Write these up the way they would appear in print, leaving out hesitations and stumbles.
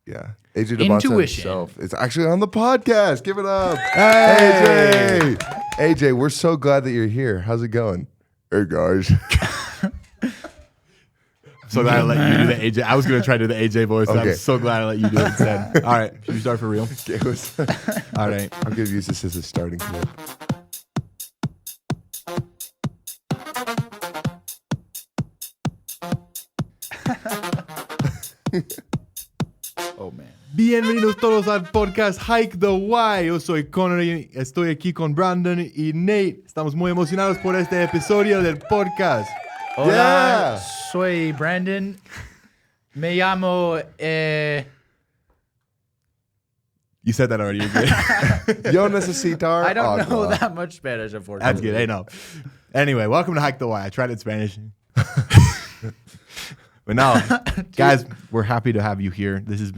Yeah. AJ DeBonta Intuition. himself. It's actually on the podcast. Give it up. Hey. AJ, we're so glad that you're here. How's it going? Hey, guys. So glad I let you do the AJ. I was going to try to do the AJ voice. Okay. I'm so glad I let you do it instead. All right. Should we start for real? All right. I'm going to use this as a starting clip. Oh, man. Bienvenidos todos al podcast Hike the Y. Yo soy Connor y estoy aquí con Brandon y Nate. Estamos muy emocionados por este episodio del podcast. Hola, soy Brandon. Me llamo. You said that already. You're good. Yo necesitar I don't know agua. that much Spanish, unfortunately. That's good. I know. Anyway, welcome to Hike the Y. I tried it in Spanish. But now, guys, we're happy to have you here. It's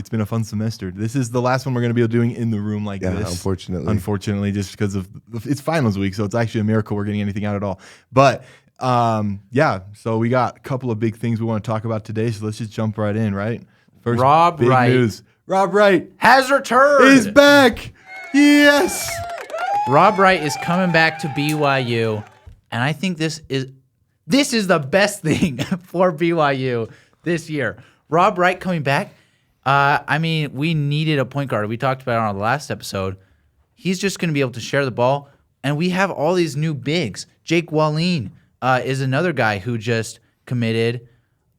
been a fun semester. This is the last one we're going to be doing in the room like this. Unfortunately, just because of it's finals week, so it's actually a miracle we're getting anything out at all. But so we got a couple of big things we want to talk about today. So let's just jump right in, right? First, Rob big Wright news. Rob Wright has returned. is back. Yes. Rob Wright is coming back to BYU, and I think this is the best thing for BYU this year. Rob Wright coming back. I mean, we needed a point guard. We talked about it on the last episode. He's just going to be able to share the ball, and we have all these new bigs. Jake Wahlin is another guy who just committed,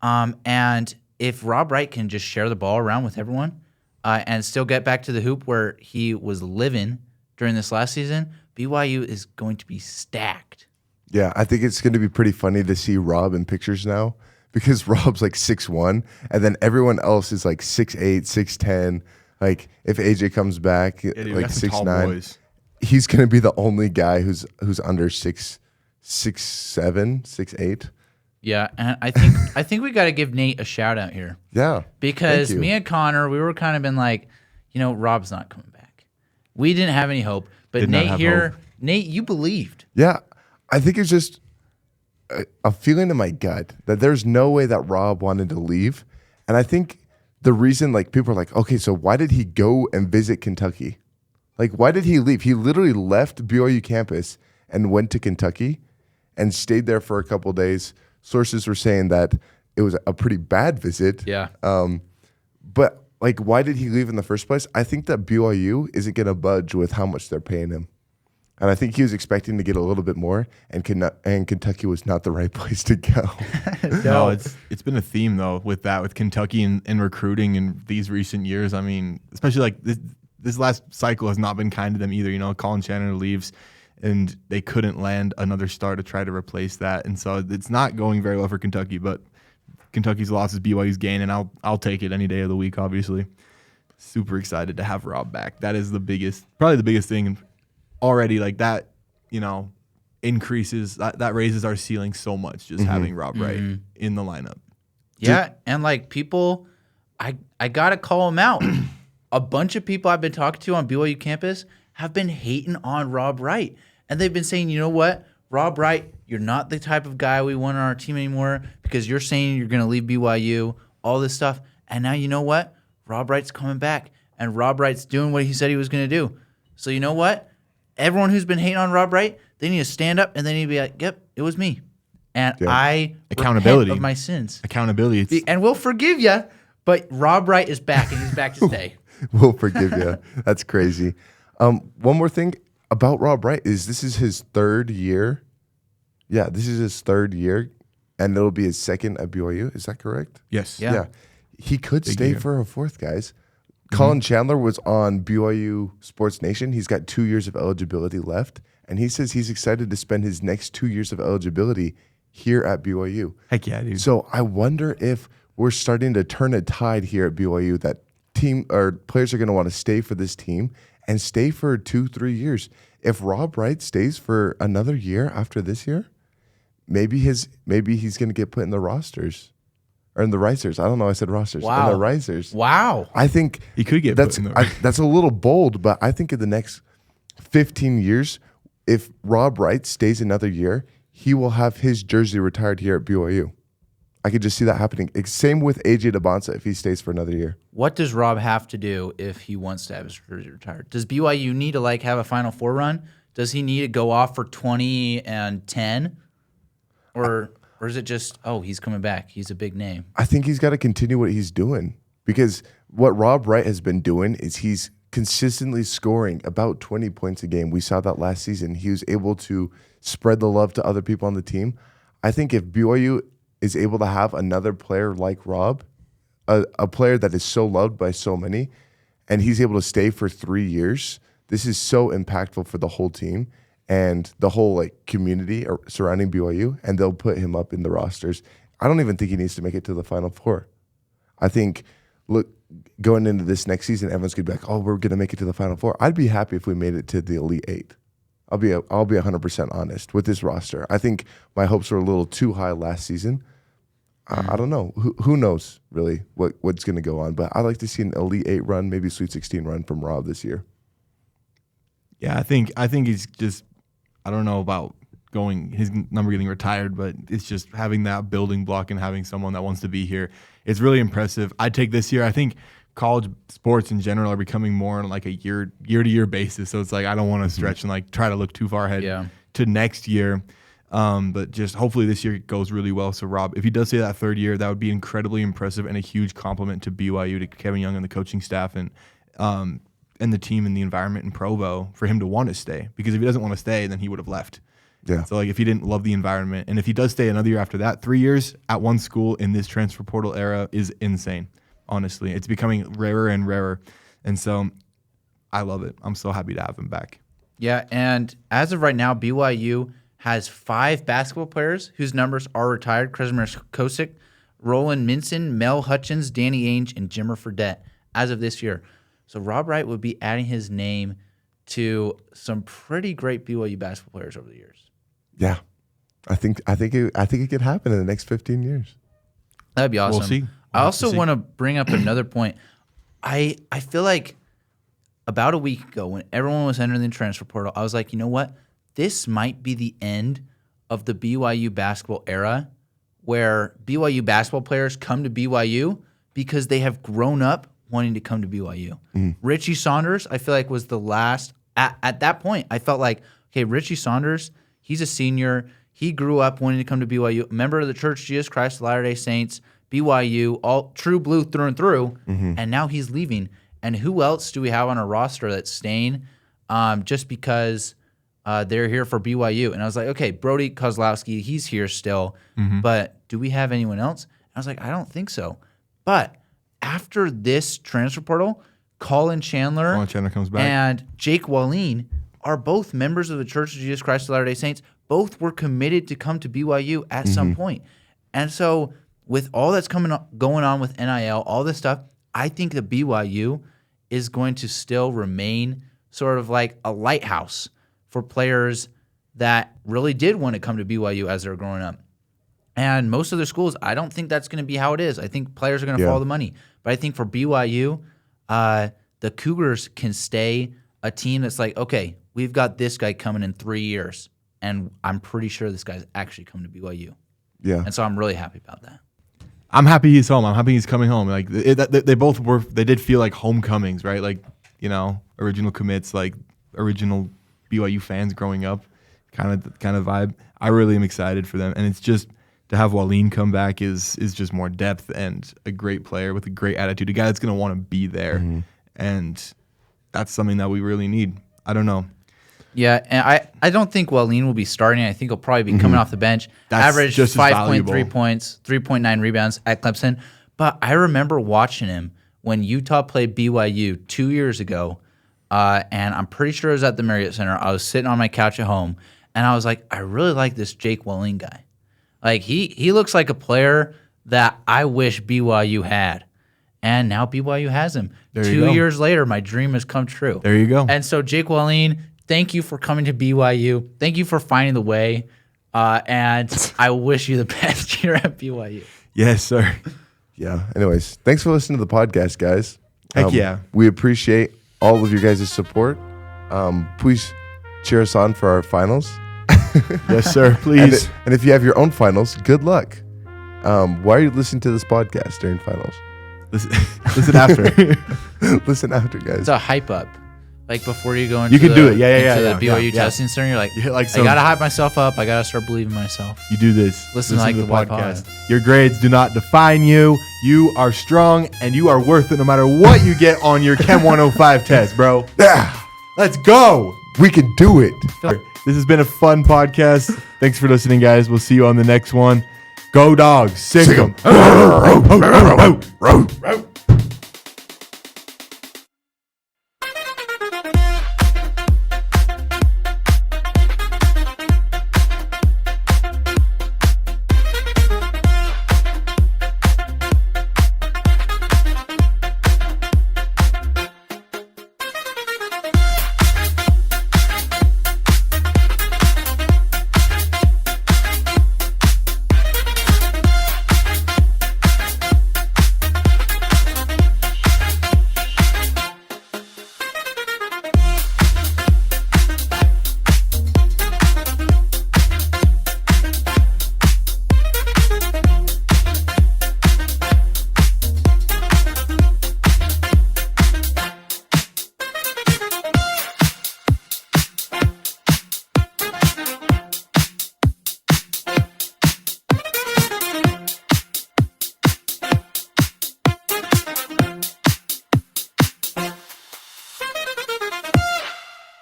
and if Rob Wright can just share the ball around with everyone and still get back to the hoop where he was living during this last season, BYU is going to be stacked. Yeah, I think it's going to be pretty funny to see Rob in pictures now because Rob's like 6'1", and then everyone else is like 6'8", 6'10". Like if AJ comes back like 6'9", he's going to be the only guy who's under 6'7", 6'8". Yeah, and I think we got to give Nate a shout out here. Yeah, because me and Connor, we were kind of been like, Rob's not coming back. We didn't have any hope, but Nate, you believed. Yeah, I think it's just a feeling in my gut that there's no way that Rob wanted to leave, and I think the reason, like, people are like, okay, so why did he go and visit Kentucky? Like, why did he leave? He literally left BYU campus and went to Kentucky and stayed there for a couple of days. Sources were saying that it was a pretty bad visit. Yeah. But, like, why did he leave in the first place? I think that BYU isn't going to budge with how much they're paying him. And I think he was expecting to get a little bit more, and Kentucky was not the right place to go. No, it's been a theme, though, with Kentucky and recruiting in these recent years. I mean, especially like this last cycle has not been kind to them either. Colin Chandler leaves, and they couldn't land another star to try to replace that. And so it's not going very well for Kentucky, but Kentucky's loss is BYU's gain, and I'll take it any day of the week, obviously. Super excited to have Rob back. That is probably the biggest thing already. Like that, increases, that raises our ceiling so much, just having Rob Wright in the lineup. Yeah, and like people, I got to call them out. A bunch of people I've been talking to on BYU campus have been hating on Rob Wright. And they've been saying, you know what, Rob Wright, you're not the type of guy we want on our team anymore because you're saying you're going to leave BYU, all this stuff. And now you know what? Rob Wright's coming back. And Rob Wright's doing what he said he was going to do. So you know what? Everyone who's been hating on Rob Wright, they need to stand up and they need to be like, yep, it was me. And I repent of my sins. Accountability. And we'll forgive you, but Rob Wright is back and he's back to stay. We'll forgive you. That's crazy. One more thing about Rob Wright is this is his third year. Yeah, this is his third year, and it'll be his second at BYU. Is that correct? Yes. Yeah. He could stay for a fourth, guys. Colin Chandler was on BYU Sports Nation. He's got 2 years of eligibility left, and he says he's excited to spend his next 2 years of eligibility here at BYU. Heck yeah, dude. So I wonder if we're starting to turn a tide here at BYU that team or players are going to want to stay for this team and stay for 2-3 years. If Rob Wright stays for another year after this year, maybe he's going to get put in the rosters or in the risers. I don't know. I said rosters. Wow. In the risers. Wow. I think he could get put in the that's a little bold, but I think in the next 15 years, if Rob Wright stays another year, he will have his jersey retired here at BYU. I could just see that happening. Same with AJ DeBonsa if he stays for another year. What does Rob have to do if he wants to have his jersey retired? Does BYU need to like have a Final Four run? Does he need to go off for 20 and 10? Or is it just, oh, he's coming back. He's a big name. I think he's got to continue what he's doing, because what Rob Wright has been doing is he's consistently scoring about 20 points a game. We saw that last season. He was able to spread the love to other people on the team. I think if BYU is able to have another player like Rob, a player that is so loved by so many, and he's able to stay for 3 years, this is so impactful for the whole team and the whole like community surrounding BYU, and they'll put him up in the rosters. I don't even think he needs to make it to the Final Four. I think, look, going into this next season, everyone's gonna be like, "Oh, we're gonna make it to the Final Four." I'd be happy if we made it to the Elite Eight. I'll be 100% honest with this roster. I think my hopes were a little too high last season. I don't know. Who knows really what's going to go on? But I'd like to see an Elite Eight run, maybe a Sweet 16 run from Rob this year. Yeah, I think he's just, I don't know about his number getting retired, but it's just having that building block and having someone that wants to be here. It's really impressive. I take this year. I think college sports in general are becoming more on like a year to year basis. So it's like I don't want to stretch and like try to look too far ahead to next year. But just hopefully this year goes really well. So Rob, if he does stay that third year, that would be incredibly impressive and a huge compliment to BYU, to Kevin Young and the coaching staff and the team and the environment in Provo for him to want to stay. Because if he doesn't want to stay, then he would have left. Yeah. So like if he didn't love the environment, and if he does stay another year after that, 3 years at one school in this transfer portal era is insane. Honestly, it's becoming rarer and rarer. And so I love it. I'm so happy to have him back. Yeah, and as of right now, BYU has 5 basketball players whose numbers are retired: Kresimir Kosick, Roland Minson, Mel Hutchins, Danny Ainge, and Jimmer Fredette as of this year. So Rob Wright would be adding his name to some pretty great BYU basketball players over the years. Yeah, I think it could happen in the next 15 years. That'd be awesome. We'll see. I also want to bring up another point. I feel like about a week ago when everyone was entering the transfer portal, I was like, you know what? This might be the end of the BYU basketball era, where BYU basketball players come to BYU because they have grown up wanting to come to BYU. Richie Saunders, I feel like, was the last. At that point, I felt like, okay, Richie Saunders, he's a senior. He grew up wanting to come to BYU, member of the Church of Jesus Christ of Latter-day Saints, BYU, all true blue through and through, and now he's leaving. And who else do we have on our roster that's staying just because they're here for BYU? And I was like, okay, Brody Kozlowski, he's here still, but do we have anyone else? And I was like, I don't think so. But after this transfer portal, Colin Chandler comes back, and Jake Wahlin are both members of the Church of Jesus Christ of Latter-day Saints. Both were committed to come to BYU at some point. And so with all that's going on with NIL, all this stuff, I think the BYU is going to still remain sort of like a lighthouse for players that really did want to come to BYU as they're growing up. And most of their schools, I don't think that's going to be how it is. I think players are going to follow the money. But I think for BYU, the Cougars can stay a team that's like, okay, we've got this guy coming in 3 years, and I'm pretty sure this guy's actually coming to BYU. Yeah. And so I'm really happy about that. I'm happy he's home. I'm happy he's coming home. Like they both were. They did feel like homecomings, right? Like, you know, original commits, like original BYU fans growing up, kind of vibe. I really am excited for them, and it's just to have Wahlin come back is just more depth and a great player with a great attitude, a guy that's going to want to be there, and that's something that we really need. I don't know. Yeah, and I don't think Wahlin will be starting. I think he'll probably be coming off the bench. That's Average just 5.3 points, 3.9 rebounds at Clemson. But I remember watching him when Utah played BYU 2 years ago, and I'm pretty sure it was at the Marriott Center. I was sitting on my couch at home, and I was like, I really like this Jake Wahlin guy. Like, he looks like a player that I wish BYU had. And now BYU has him. 2 years later, my dream has come true. There you go. And so, Jake Wahlin, thank you for coming to BYU. Thank you for finding the way. And I wish you the best here at BYU. Yes, sir. Yeah. Anyways, thanks for listening to the podcast, guys. Heck yeah. We appreciate all of your guys' support. Please cheer us on for our finals. Yes, sir. Please. And if you have your own finals, good luck. Why are you listening to this podcast during finals? Listen after. Listen after, guys. It's a hype up. Like before you go into You can do it. Yeah, into yeah, the yeah, BYU yeah. testing center, you're like, You hit like I some, gotta hype myself up. I gotta start believing myself. you do this. Listen like to the White Pod. Your grades do not define you. You are strong and you are worth it no matter what you get on your Chem 105 test, bro. Yeah, Let's go. we can do it. This has been a fun podcast. Thanks for listening, guys. We'll see you on the next one. Go Dogs. Sing 'em.